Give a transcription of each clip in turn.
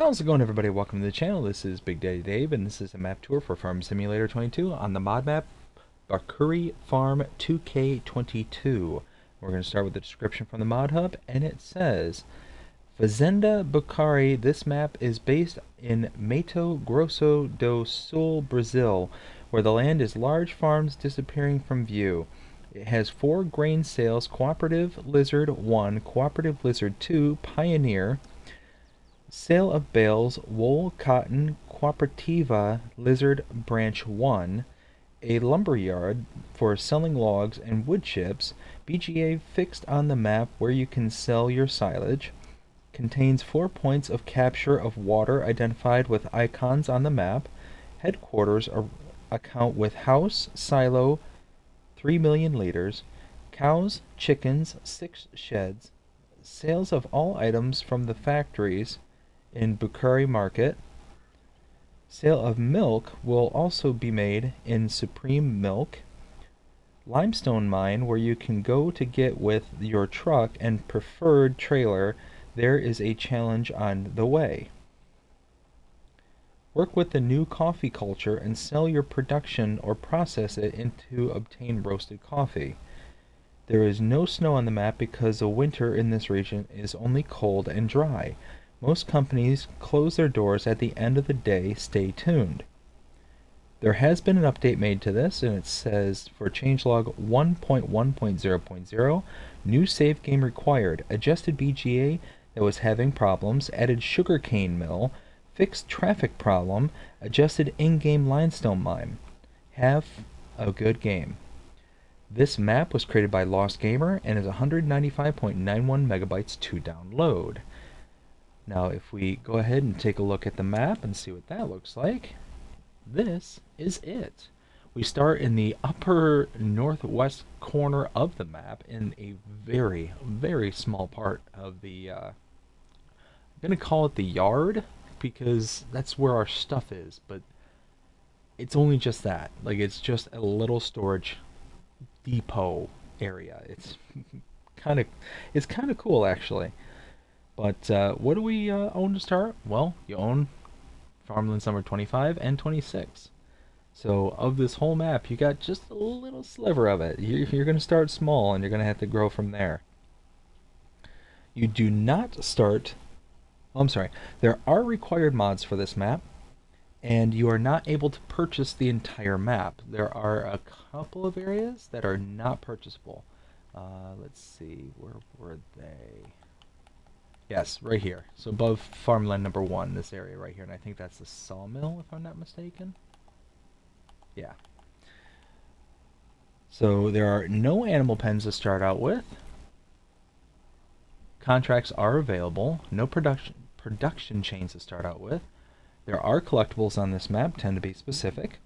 How's it going, everybody? Welcome to the channel. This is Big Daddy Dave, and this is a map tour for Farm Simulator 22 on the mod map Bacuri Farm 2K22. We're going to start with the description from the mod hub, and it says, Fazenda Bacuri, this map is based in Mato Grosso do Sul, Brazil, where the land is large farms disappearing from view. It has 4 grain sales, Cooperative Lizard 1, Cooperative Lizard 2, Pioneer, sale of bales, wool, cotton, Cooperativa Lizard Branch 1, a lumber yard for selling logs and wood chips, BGA fixed on the map where you can sell your silage, contains 4 points of capture of water identified with icons on the map, headquarters account with house, silo, 3 million liters, cows, chickens, 6 sheds, sales of all items from the factories in Bacuri Market. Sale of milk will also be made in Supreme Milk. Limestone mine where you can go to get with your truck and preferred trailer. There is a challenge on the way. Work with the new coffee culture and sell your production or process it to obtain roasted coffee. There is no snow on the map because the winter in this region is only cold and dry. Most companies close their doors at the end of the day. Stay tuned. There has been an update made to this, and it says for changelog 1.1.0.0, new save game required, adjusted BGA that was having problems, added sugarcane mill, fixed traffic problem, adjusted in-game limestone mine. Have a good game. This map was created by Lost Gamer and is 195.91 megabytes to download. Now, if we go ahead and take a look at the map and see what that looks like, this is it. We start in the upper northwest corner of the map in a very, very small part of the, I'm going to call it the yard, because that's where our stuff is, but it's only just that. Like, it's just a little storage depot area. It's kind of cool, actually. But what do we own to start? Well, you own Farmlands number 25 and 26. So of this whole map, you got just a little sliver of it. You're going to start small, and you're going to have to grow from there. You do not start... Oh, I'm sorry. There are required mods for this map, and you are not able to purchase the entire map. There are a couple of areas that are not purchasable. Let's see, where were they? Yes, right here. So above farmland number 1, this area right here, and I think that's the sawmill, if I'm not mistaken. Yeah. So there are no animal pens to start out with. Contracts are available. No production chains to start out with. There are collectibles on this map, tend to be specific.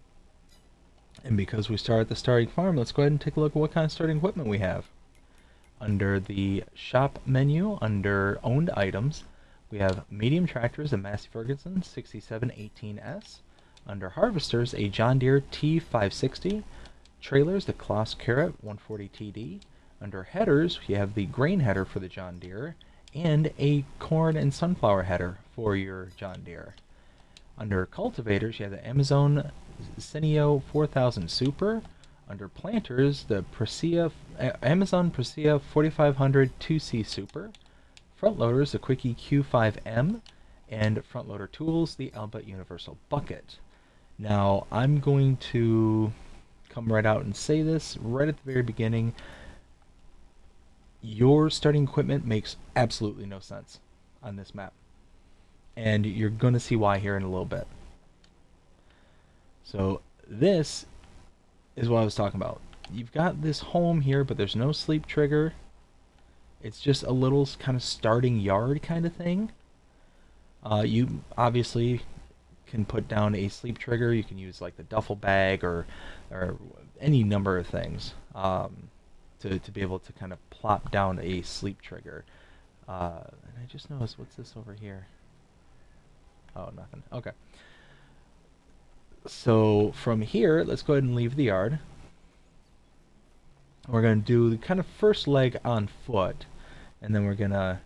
And because we start at the starting farm, let's go ahead and take a look at what kind of starting equipment we have. Under the shop menu, under owned items, we have medium tractors, a Massey Ferguson 6718S. Under harvesters, a John Deere T560. Trailers, the Kloss Carrot 140TD. Under headers, you have the grain header for the John Deere, and a corn and sunflower header for your John Deere. Under cultivators, you have the Amazon Cineo 4000 Super. Under planters, the Amazon Presea 4500 2C Super. Front loaders, the Quickie Q5M. And front loader tools, the Alba Universal Bucket. Now, I'm going to come right out and say this right at the very beginning. Your starting equipment makes absolutely no sense on this map. And you're going to see why here in a little bit. So, this is what I was talking about. You've got this home here, but there's no sleep trigger. It's just a little kind of starting yard kind of thing. You obviously can put down a sleep trigger. You can use like the duffel bag or any number of things to be able to kind of plop down a sleep trigger. And I just noticed, what's this over here? Oh, nothing. Okay. So from here, let's go ahead and leave the yard. We're going to do the kind of first leg on foot, and then we're going to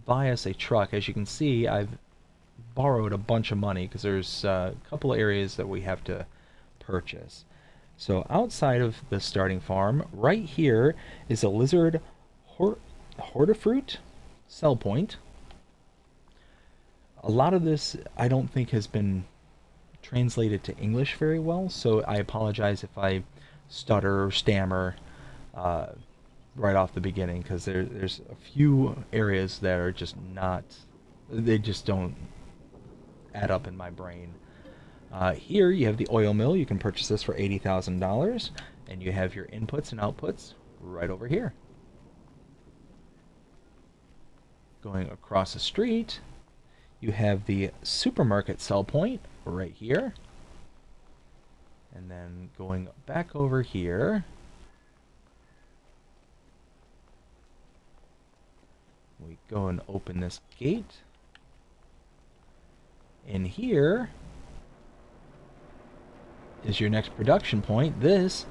buy us a truck. As you can see, I've borrowed a bunch of money because there's a couple areas that we have to purchase. So outside of the starting farm, right here is a lizard hortifruit sell point. A lot of this I don't think has been translated to English very well, so I apologize if I stutter or stammer uh, right off the beginning, because there's a few areas that are just not, they just don't add up in my brain. Here you have the oil mill. You can purchase this for $80,000, and you have your inputs and outputs right over here. Going across the street, you have the supermarket sell point right here. And then going back over here, we go and open this gate. In here is your next production point. This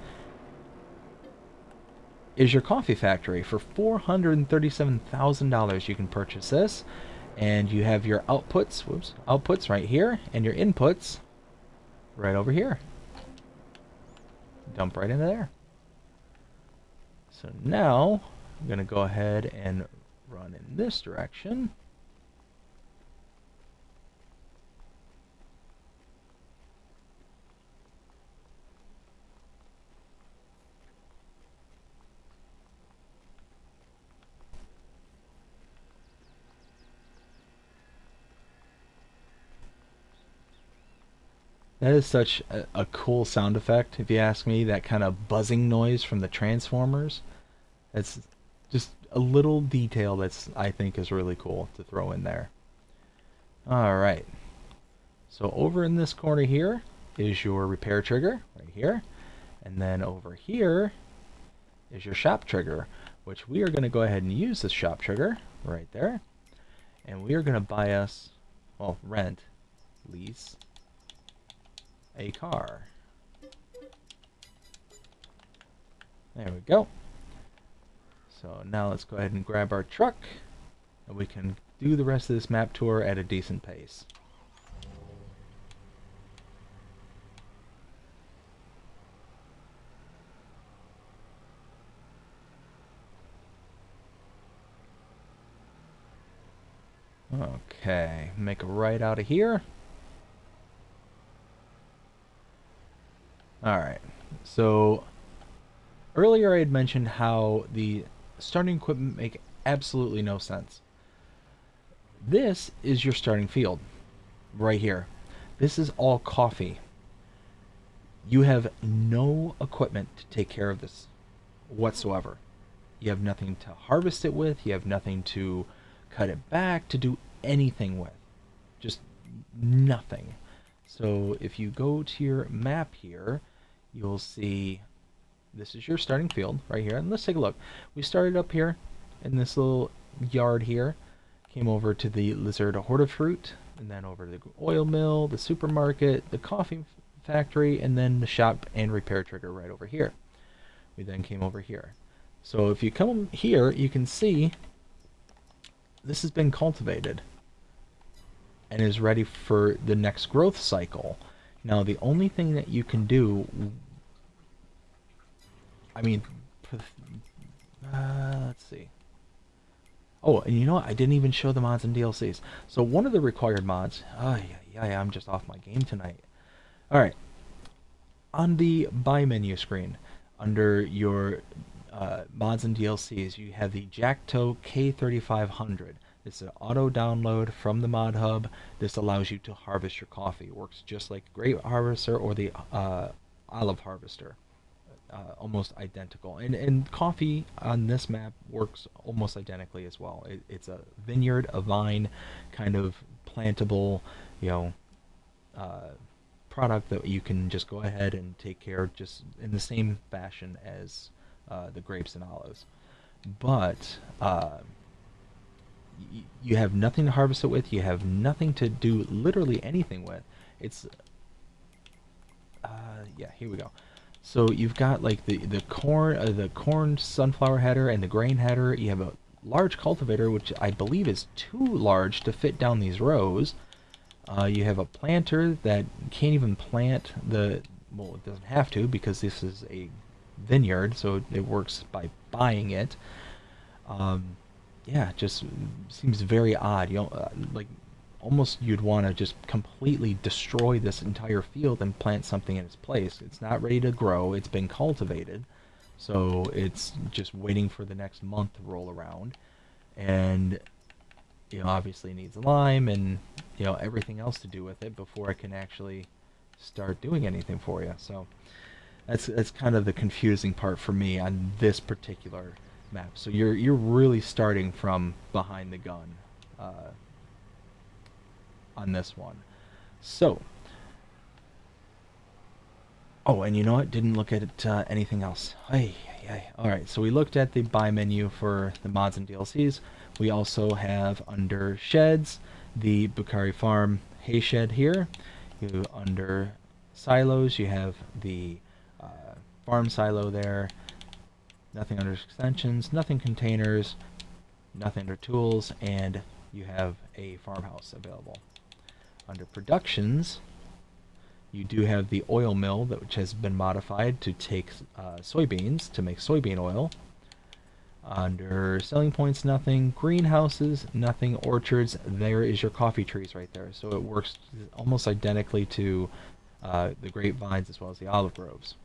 is your coffee factory. For $437,000 you can purchase this, and you have your outputs right here, and your inputs right over here. Dump right into there. So now I'm going to go ahead and run in this direction. That is such a cool sound effect, if you ask me, that kind of buzzing noise from the Transformers. It's just a little detail that's, I think, is really cool to throw in there. Alright, so over in this corner here is your repair trigger, right here. And then over here is your shop trigger, which we are going to go ahead and use this shop trigger right there. And we are going to buy us, well, rent, lease, a car. There we go. So now let's go ahead and grab our truck, and we can do the rest of this map tour at a decent pace. Okay, make a right out of here. Alright, so earlier I had mentioned how the starting equipment make absolutely no sense. This is your starting field, right here. This is all coffee. You have no equipment to take care of this whatsoever. You have nothing to harvest it with, you have nothing to cut it back, to do anything with. Just nothing. So if you go to your map here, you'll see this is your starting field right here. And let's take a look. We started up here in this little yard here, came over to the lizard hortifruit, and then over to the oil mill, the supermarket, the coffee factory, and then the shop and repair trigger right over here. We then came over here. So if you come here, you can see this has been cultivated and is ready for the next growth cycle. Now the only thing that you can do, I mean, let's see. Oh, and you know what? I didn't even show the mods and DLCs. So one of the required mods, yeah, I'm just off my game tonight. Alright, on the buy menu screen, under your mods and DLCs, you have the Jackto K3500. It's an auto download from the mod hub. This allows you to harvest your coffee. It works just like Grape Harvester or the Olive Harvester. Almost identical. And coffee on this map works almost identically as well. It's a vineyard, a vine, kind of plantable, you know, product that you can just go ahead and take care of just in the same fashion as the grapes and olives. But you have nothing to harvest it with. You have nothing to do literally anything with. It's yeah, here we go. So you've got like the corn sunflower header and the grain header. You have a large cultivator, which I believe is too large to fit down these rows. You have a planter that can't even plant the, well, it doesn't have to because this is a vineyard, so it works by buying it. Um, yeah, just seems very odd. Like almost you'd want to just completely destroy this entire field and plant something in its place. It's not ready to grow. It's been cultivated, so it's just waiting for the next month to roll around, and obviously needs lime and everything else to do with it before I can actually start doing anything for you. So that's kind of the confusing part for me on this particular map. So you're really starting from behind the gun uh, on this one. So, oh, and you know what? Didn't look at anything else. Hey, hey. All right. So we looked at the buy menu for the mods and DLCs. We also have under sheds the Bacuri Farm hay shed here. Under silos, you have the farm silo there. Nothing under extensions, nothing containers, nothing under tools, and you have a farmhouse available. Under productions, you do have the oil mill, which has been modified to take soybeans to make soybean oil. Under selling points, nothing. Greenhouses, nothing. Orchards, there is your coffee trees right there. So it works almost identically to the grapevines as well as the olive groves.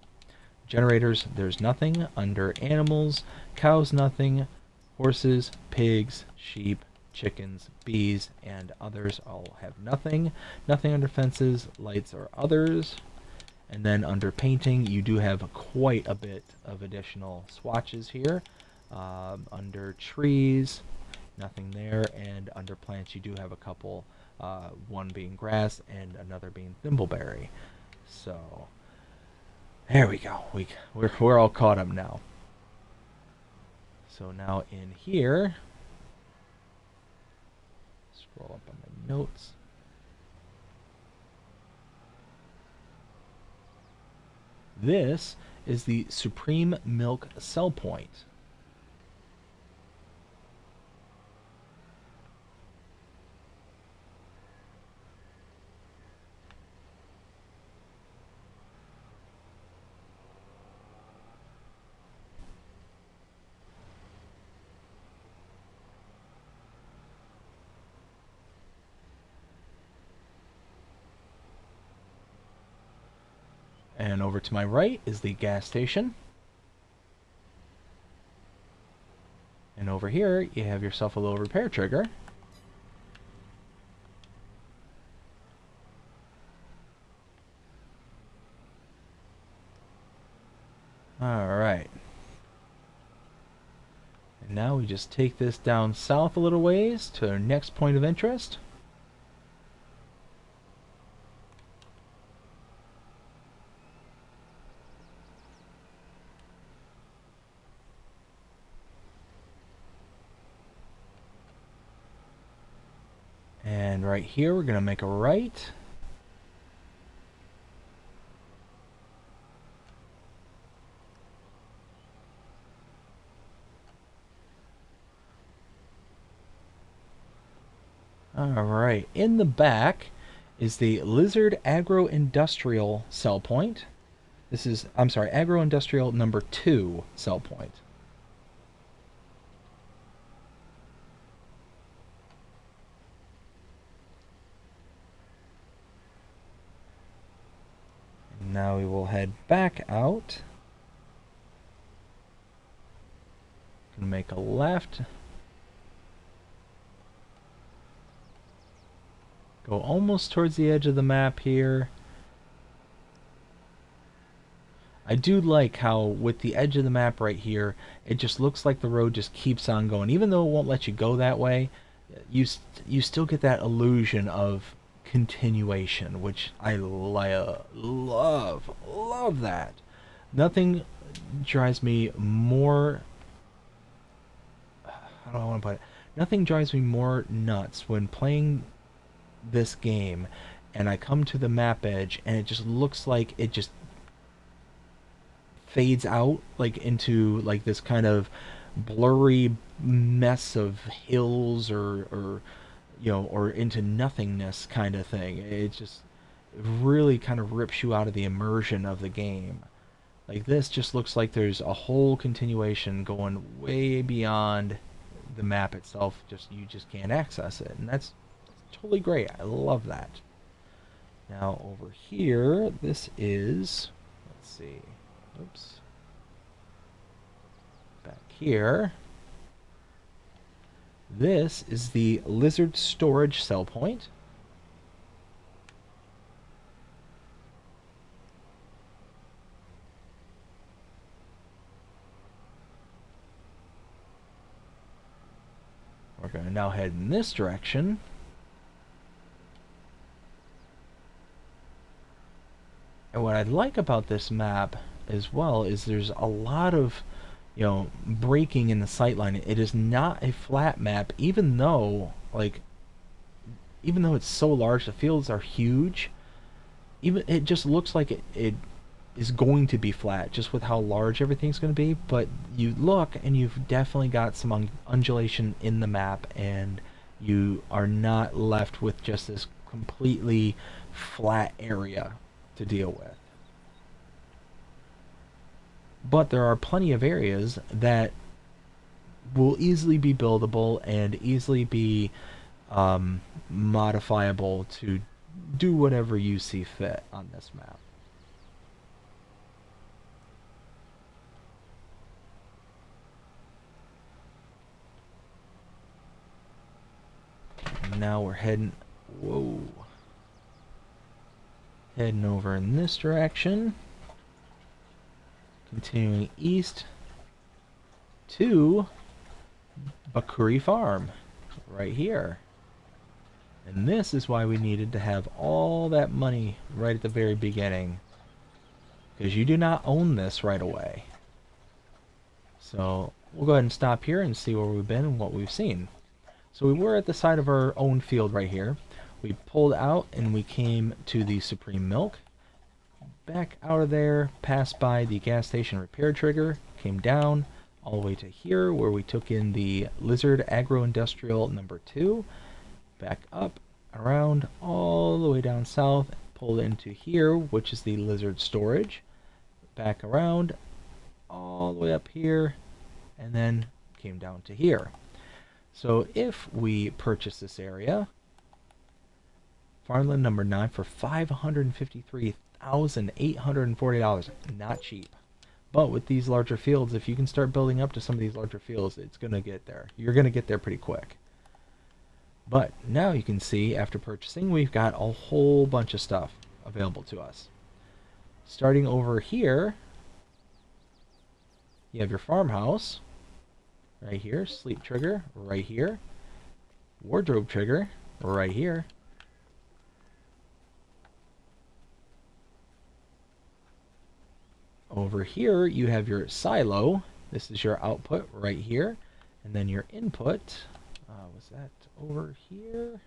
Generators, there's nothing. Under animals, cows, nothing. Horses, pigs, sheep, chickens, bees, and others all have nothing. Nothing under fences, lights, or others. And then under painting, you do have quite a bit of additional swatches here. Under trees, nothing there. And under plants, you do have a couple, one being grass and another being thimbleberry. So there we go. We're all caught up now. So now in here, scroll up on my notes. This is the Supreme Milk Sell Point. And over to my right is the gas station. And over here, you have yourself a little repair trigger. Alright. And now we just take this down south a little ways to our next point of interest. And right here, we're going to make a right. Alright, in the back is the Lizard Agro-Industrial Sell Point. This is, I'm sorry, Agro-Industrial number 2 Sell Point. And now we will head back out. Gonna make a left. Go almost towards the edge of the map here. I do like how with the edge of the map right here, it just looks like the road just keeps on going. Even though it won't let you go that way, you still get that illusion of continuation, which I love that. Nothing drives me more, how do I want to put it? Nothing drives me more nuts when playing this game and I come to the map edge and it just looks like it just fades out like into like this kind of blurry mess of hills or or into nothingness kind of thing. It just really kind of rips you out of the immersion of the game. Like this just looks like there's a whole continuation going way beyond the map itself. Just you just can't access it, and that's totally great. I love that. Now over here, this is, let's see, oops, back here. This is the lizard storage cell point. We're going to now head in this direction. And what I like about this map as well is there's a lot of, breaking in the sightline. It is not a flat map, even though it's so large, the fields are huge. Even it just looks like it is going to be flat just with how large everything's going to be, but you look and you've definitely got some undulation in the map, and you are not left with just this completely flat area to deal with. But there are plenty of areas that will easily be buildable and easily be modifiable to do whatever you see fit on this map. Now we're heading over in this direction, continuing east to Bacuri Farm right here. And this is why we needed to have all that money right at the very beginning, because you do not own this right away. So we'll go ahead and stop here and see where we've been and what we've seen. So we were at the side of our own field right here. We pulled out and we came to the Supreme Milk. Back out of there, passed by the gas station repair trigger, came down all the way to here where we took in the Lizard Agro-Industrial number 2. Back up, around, all the way down south, pulled into here, which is the Lizard Storage. Back around, all the way up here, and then came down to here. So if we purchase this area, farmland number 9 for $553,840, not cheap. But with these larger fields, if you can start building up to some of these larger fields, it's going to get there. You're going to get there pretty quick. But now you can see, after purchasing, we've got a whole bunch of stuff available to us. Starting over here, you have your farmhouse. Right here, sleep trigger, right here. Wardrobe trigger, right here. Over here, you have your silo. This is your output right here. And then your input, was that over here?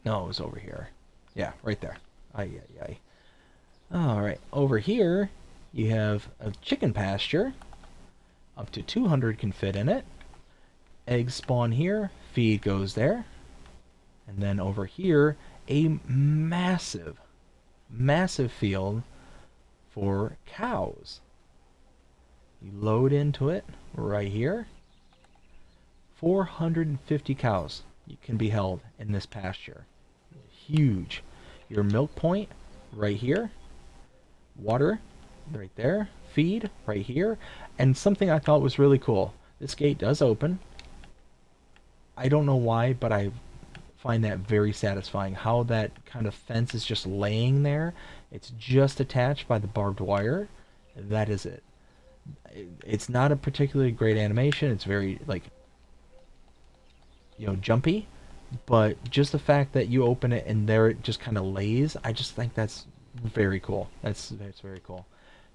No, it was over here. Yeah, right there. Aye. Alright, over here, you have a chicken pasture. Up to 200 can fit in it. Eggs spawn here, feed goes there. And then over here, a massive field for cows. You load into it right here. 450 cows can be held in this pasture. Huge. Your milk point right here. Water right there. Feed right here. And something I thought was really cool. This gate does open. I don't know why, but I find that very satisfying. How that kind of fence is just laying there. It's just attached by the barbed wire. That is it. It's not a particularly great animation. It's very, jumpy. But just the fact that you open it and there it just kind of lays, I just think that's very cool. That's very cool.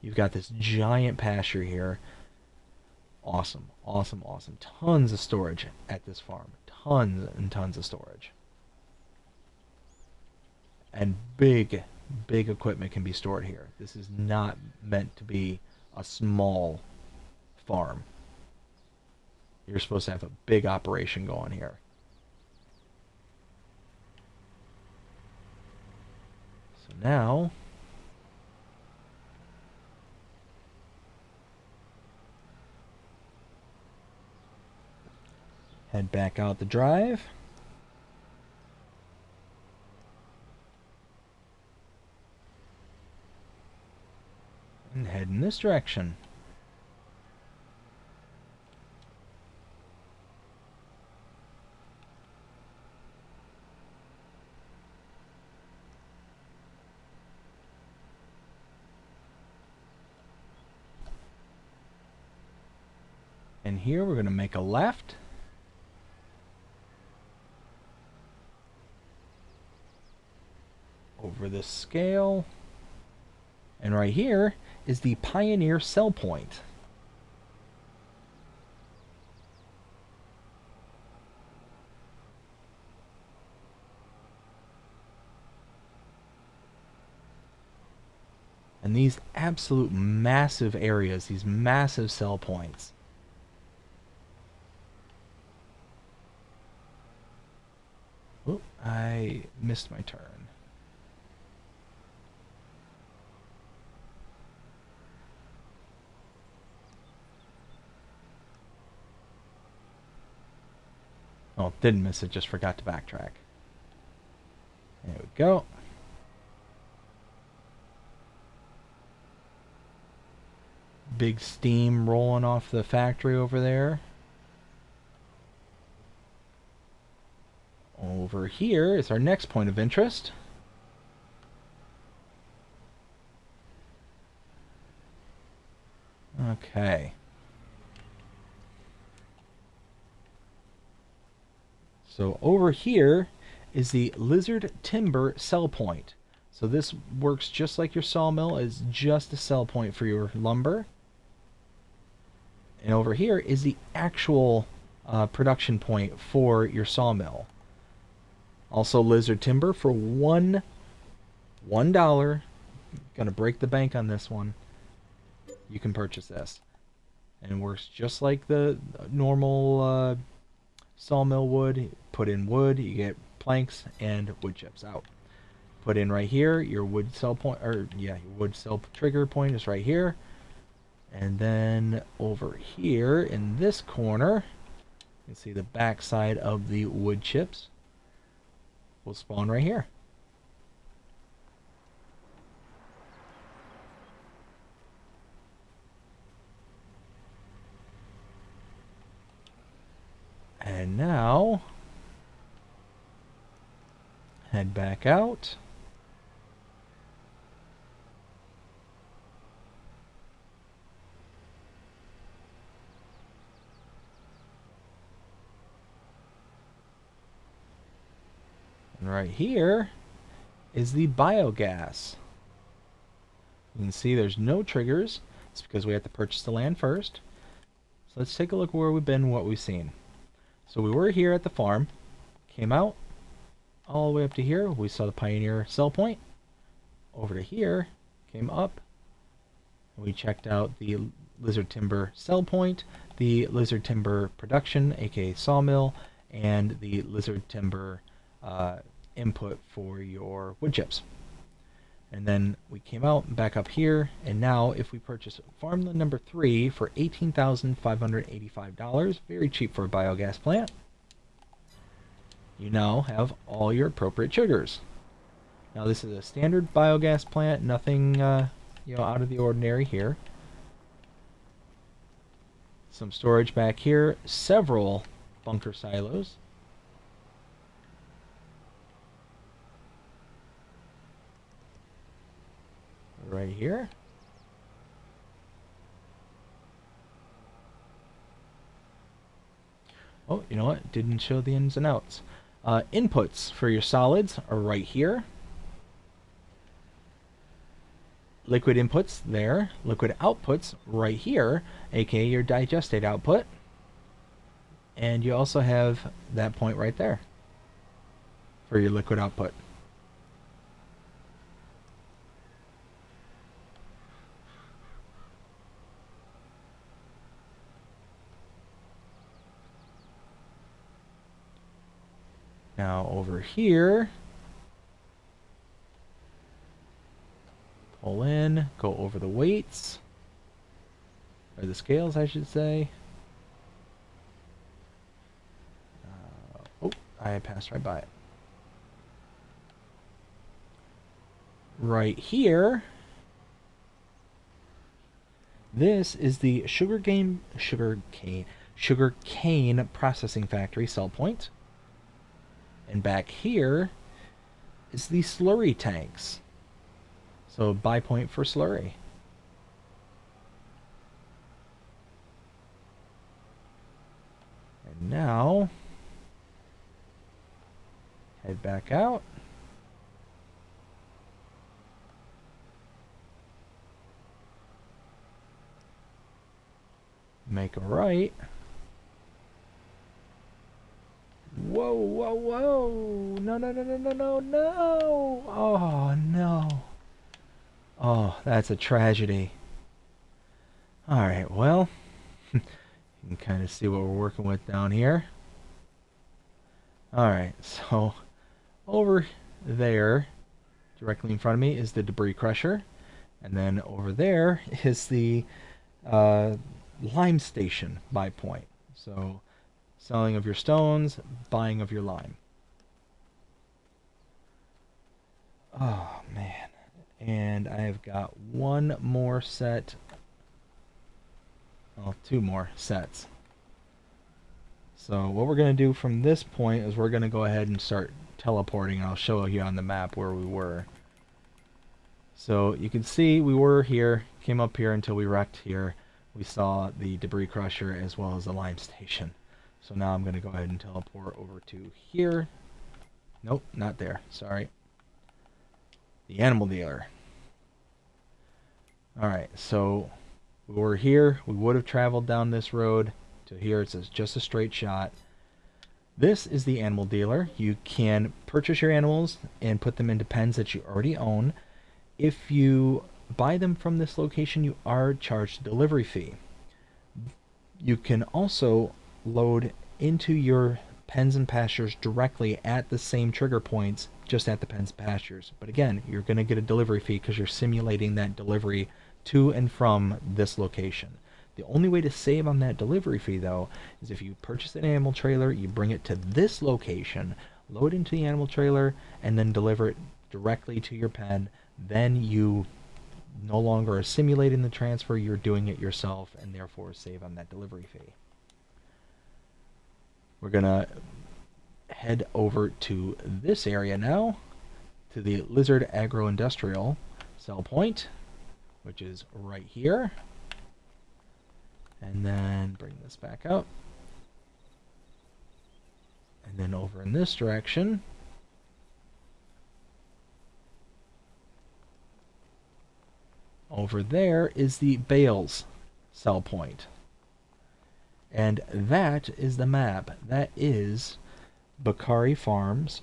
You've got this giant pasture here. Awesome. Tons of storage at this farm. Tons and tons of storage. And big big equipment can be stored here. This is not meant to be a small farm. You're supposed to have a big operation going here. So now, head back out the drive. And head in this direction. And here we're going to make a left. Over this scale. And right here is the Pioneer sell point. And these absolute massive areas, these massive sell points. Oop, I missed my turn. Oh, didn't miss it, just forgot to backtrack. There we go. Big steam rolling off the factory over there. Over here is our next point of interest. Okay. So over here is the Lizard Timber sell point. So this works just like your sawmill, is just a sell point for your lumber. And over here is the actual production point for your sawmill. Also Lizard Timber for $1. Gonna break the bank on this one. You can purchase this. And it works just like the normal sawmill wood. Put in wood, you get planks and wood chips out. Put in right here, your wood cell point, or yeah, your wood cell trigger point is right here. And then over here in this corner, you can see the back side of the wood chips will spawn right here. And now, head back out. And right here is the biogas. You can see there's no triggers. It's because we have to purchase the land first. So let's take a look where we've been and what we've seen. So we were here at the farm, came out all the way up to here. We saw the Pioneer sell point. Over to here, came up. And we checked out the Lizard Timber sell point, the Lizard Timber production, aka sawmill, and the Lizard Timber input for your wood chips. And then we came out back up here, and now if we purchase farmland number 3 for $18,585, very cheap for a biogas plant, you now have all your appropriate triggers. Now this is a standard biogas plant, nothing out of the ordinary here. Some storage back here, several bunker silos. Right here. Oh, you know what? Didn't show the ins and outs. Inputs for your solids are right here. Liquid inputs there. Liquid outputs right here, aka your digestate output. And you also have that point right there for your liquid output. Now over here, pull in, go over the weights, or the scales, I should say. Oh, I passed right by it. Right here, this is the sugarcane processing factory sell point. And back here is the slurry tanks. So buy point for slurry. And now, head back out. Make a right. Whoa, whoa, whoa. No, no, no, no, no, no, no. Oh, no. Oh, that's a tragedy. Alright, well, you can kind of see what we're working with down here. Alright, so over there, directly in front of me, is the debris crusher. And then over there is the lime station buy point. So selling of your stones, buying of your lime. Oh man. And I've got one more set. Well, two more sets. So what we're going to do from this point is we're going to go ahead and start teleporting, and I'll show you on the map where we were. So you can see we were here, came up here until we wrecked here. We saw the debris crusher as well as the lime station. So now I'm going to go ahead and teleport over to here. Nope, not there. Sorry. The animal dealer. Alright, so we were here. We would have traveled down this road to here. It's just a straight shot. This is the animal dealer. You can purchase your animals and put them into pens that you already own. If you buy them from this location, you are charged a delivery fee. You can also load into your pens and pastures directly at the same trigger points, just at the pens and pastures. But again, you're going to get a delivery fee because you're simulating that delivery to and from this location. The only way to save on that delivery fee, though, is if you purchase an animal trailer, you bring it to this location, load into the animal trailer, and then deliver it directly to your pen. Then you no longer are simulating the transfer, you're doing it yourself, and therefore save on that delivery fee. We're going to head over to this area now, to the Lizard Agro-Industrial sell point, which is right here. And then bring this back up. And then over in this direction, over there is the bales sell point. And that is the map. That is Bacuri Farms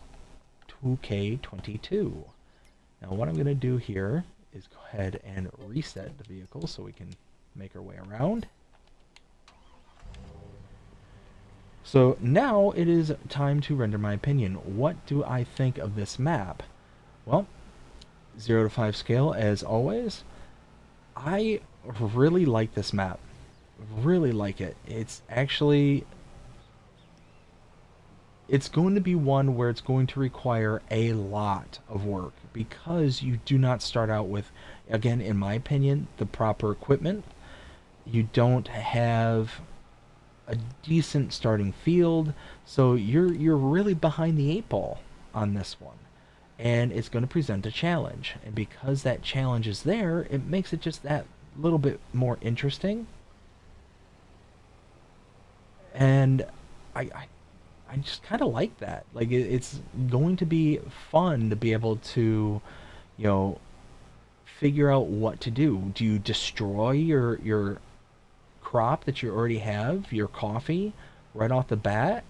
2K22. Now what I'm going to do here is go ahead and reset the vehicle so we can make our way around. So now it is time to render my opinion. What do I think of this map? Well, 0 to 5 scale as always. I really like this map. Really like it. It's actually, it's going to be one where it's going to require a lot of work because you do not start out with, again, in my opinion, the proper equipment. You don't have a decent starting field, so you're really behind the 8 ball on this one. And it's going to present a challenge. And because that challenge is there, it makes it just that little bit more interesting. And I just kind of like that. Like, it's going to be fun to be able to, you know, figure out what to do. Do you destroy your crop that you already have, your coffee, right off the bat?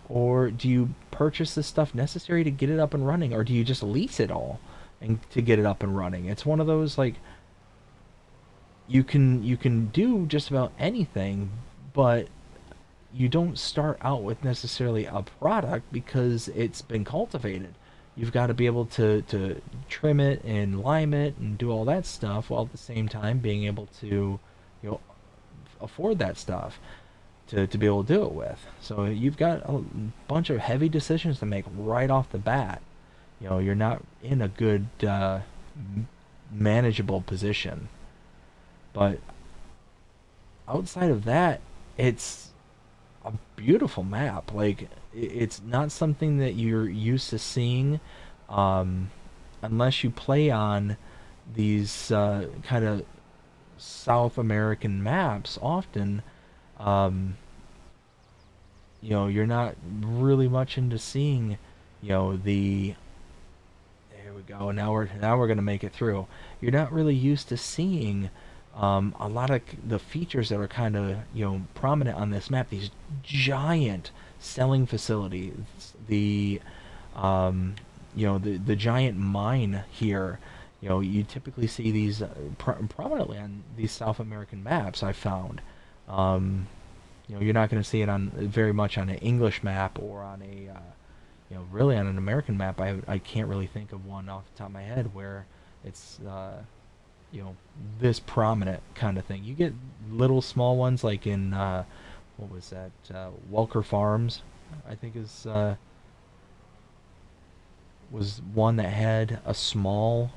Or do you purchase the stuff necessary to get it up and running? Or do you just lease it all and to get it up and running? It's one of those, like, you can do just about anything, but you don't start out with necessarily a product because it's been cultivated. You've got to be able to trim it and lime it and do all that stuff while at the same time being able to, you know, afford that stuff to be able to do it with. So you've got a bunch of heavy decisions to make right off the bat. You know, you're not in a good manageable position. But outside of that, it's a beautiful map. Like it's not something that you're used to seeing, um, unless you play on these kind of South American maps often. Um, you know, you're not really much into seeing, you know, the there we go. Now we're gonna make it through. You're not really used to seeing a lot of the features that are kind of prominent on this map. These giant selling facilities, the the giant mine here. You know, you typically see these prominently on these South American maps. I found. You're not going to see it on very much on an English map or on a really on an American map. I can't really think of one off the top of my head where it's you know this prominent kind of thing. You get little small ones like in what was that Welker Farms, I think is was one that had a small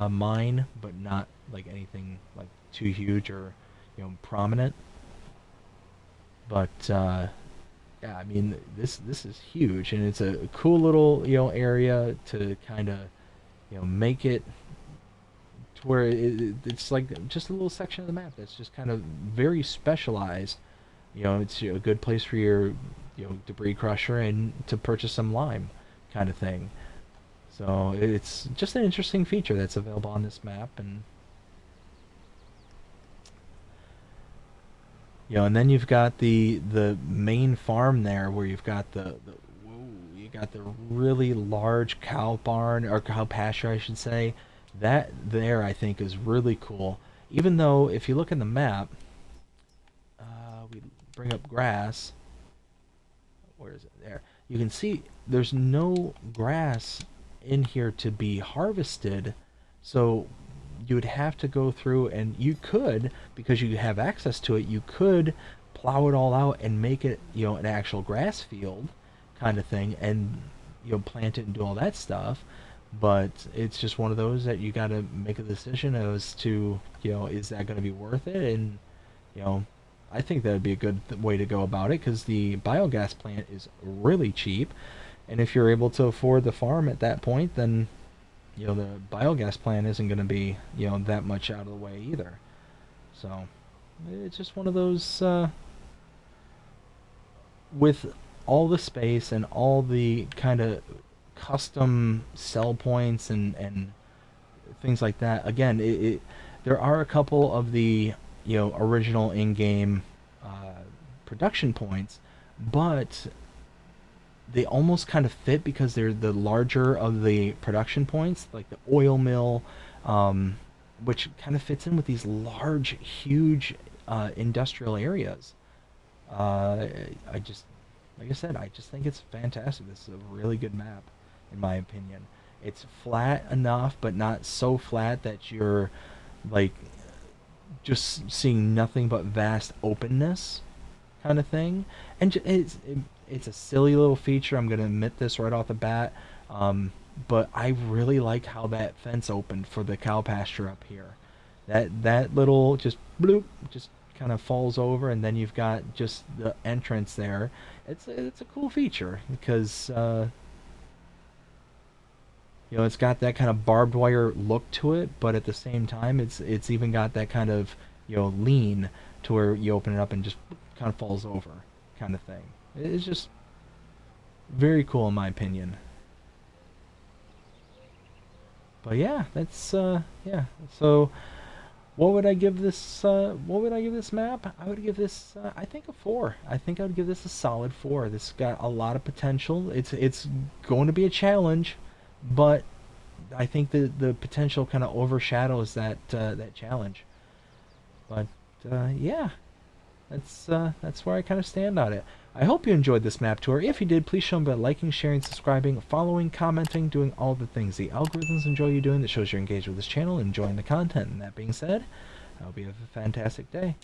mine, but not like anything like too huge or prominent. But yeah, I mean this is huge, and it's a cool little area to kind of make it to where it's like just a little section of the map that's just kind of very specialized. It's a good place for your debris crusher and to purchase some lime, kind of thing. So it's just an interesting feature that's available on this map, and and then you've got the main farm there where you've got the whoa, you got the really large cow barn or cow pasture, I should say. That there I think is really cool. Even though if you look in the map, we bring up grass. Where is it? There. You can see there's no grass in here to be harvested. So you would have to go through, and you could, because you have access to it, you could plow it all out and make it an actual grass field kind of thing, and plant it and do all that stuff. But it's just one of those that you got to make a decision as to is that going to be worth it. And you know I think that would be a good way to go about it, because the biogas plant is really cheap, and if you're able to afford the farm at that point, then the biogas plant isn't going to be that much out of the way either. So it's just one of those with all the space and all the kind of custom sell points and things like that. Again, there are a couple of the original in-game production points, but they almost kind of fit because they're the larger of the production points, like the oil mill, which kind of fits in with these large, huge industrial areas. I just, like I said, I just think it's fantastic. This is a really good map, in my opinion. It's flat enough, but not so flat that you're like just seeing nothing but vast openness, kind of thing. And it's a silly little feature. I'm gonna admit this right off the bat. But I really like how that fence opened for the cow pasture up here. That little just bloop just kind of falls over, and then you've got just the entrance there. It's a cool feature because it's got that kind of barbed wire look to it, but at the same time it's even got that kind of lean to where you open it up and just kind of falls over, kind of thing. It's just very cool in my opinion. But yeah, that's yeah. So what would I give this map? I would give this I think a 4. I think I would give this a solid 4. This got a lot of potential. It's going to be a challenge, but I think the potential kind of overshadows that challenge. But yeah, That's where I kind of stand on it. I hope you enjoyed this map tour. If you did, please show me by liking, sharing, subscribing, following, commenting, doing all the things the algorithms enjoy you doing. That shows you're engaged with this channel, enjoying the content. And that being said, I hope you have a fantastic day.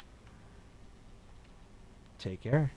Take care.